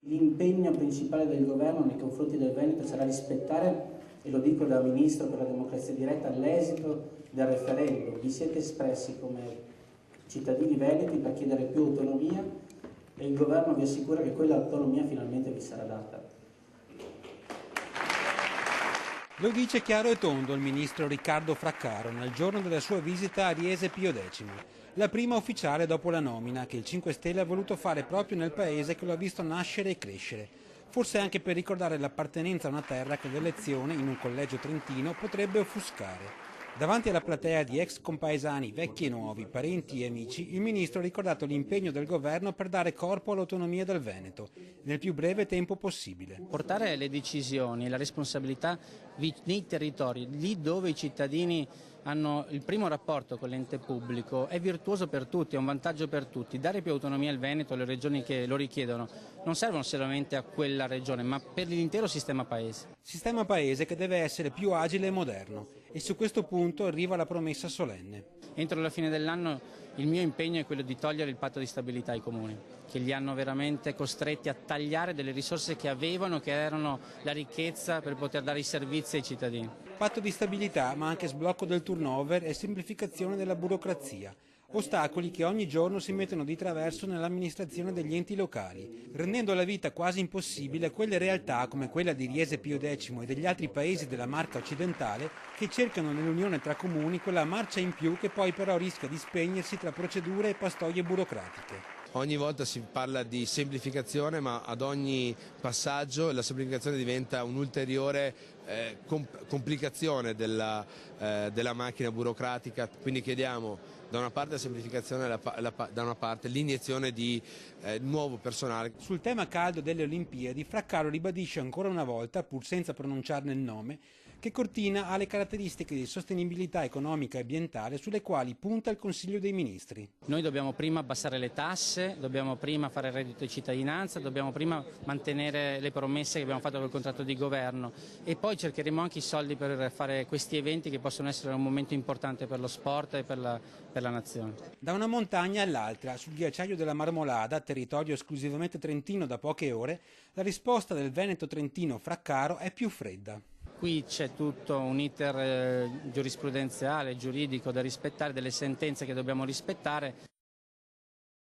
L'impegno principale del governo nei confronti del Veneto sarà rispettare, e lo dico da Ministro per la democrazia diretta, l'esito del referendum. Vi siete espressi come cittadini veneti per chiedere più autonomia e il governo vi assicura che quella autonomia finalmente vi sarà data. Lo dice chiaro e tondo il ministro Riccardo Fraccaro nel giorno della sua visita a Riese Pio X, la prima ufficiale dopo la nomina che il 5 Stelle ha voluto fare proprio nel paese che lo ha visto nascere e crescere, forse anche per ricordare l'appartenenza a una terra che l'elezione in un collegio trentino potrebbe offuscare. Davanti alla platea di ex compaesani vecchi e nuovi, parenti e amici, il ministro ha ricordato l'impegno del governo per dare corpo all'autonomia del Veneto, nel più breve tempo possibile. Portare le decisioni e la responsabilità nei territori, lì dove i cittadini hanno il primo rapporto con l'ente pubblico, è virtuoso per tutti, è un vantaggio per tutti. Dare più autonomia al Veneto, alle regioni che lo richiedono, non servono solamente a quella regione, ma per l'intero sistema paese. Sistema paese che deve essere più agile e moderno, e su questo punto arriva la promessa solenne. Entro la fine dell'anno il mio impegno è quello di togliere il patto di stabilità ai comuni, che li hanno veramente costretti a tagliare delle risorse che avevano, che erano la ricchezza per poter dare i servizi ai cittadini. Patto di stabilità, ma anche sblocco del turnover e semplificazione della burocrazia. Ostacoli che ogni giorno si mettono di traverso nell'amministrazione degli enti locali, rendendo la vita quasi impossibile a quelle realtà come quella di Riese Pio X e degli altri paesi della Marca occidentale che cercano nell'unione tra comuni quella marcia in più che poi però rischia di spegnersi tra procedure e pastoie burocratiche. Ogni volta si parla di semplificazione, ma ad ogni passaggio la semplificazione diventa un'ulteriore complicazione della macchina burocratica, quindi chiediamo da una parte la semplificazione, da una parte l'iniezione di nuovo personale. Sul tema caldo delle Olimpiadi, Fraccaro ribadisce ancora una volta, pur senza pronunciarne il nome, che Cortina ha le caratteristiche di sostenibilità economica e ambientale sulle quali punta il Consiglio dei Ministri. Noi dobbiamo prima abbassare le tasse, dobbiamo prima fare il reddito di cittadinanza, dobbiamo prima mantenere le promesse che abbiamo fatto col contratto di governo e poi cercheremo anche i soldi per fare questi eventi che possono essere un momento importante per lo sport e per la nazione. Da una montagna all'altra, sul ghiacciaio della Marmolada, territorio esclusivamente trentino da poche ore, la risposta del Veneto trentino Fraccaro è più fredda. Qui c'è tutto un iter giurisprudenziale, giuridico da rispettare, delle sentenze che dobbiamo rispettare.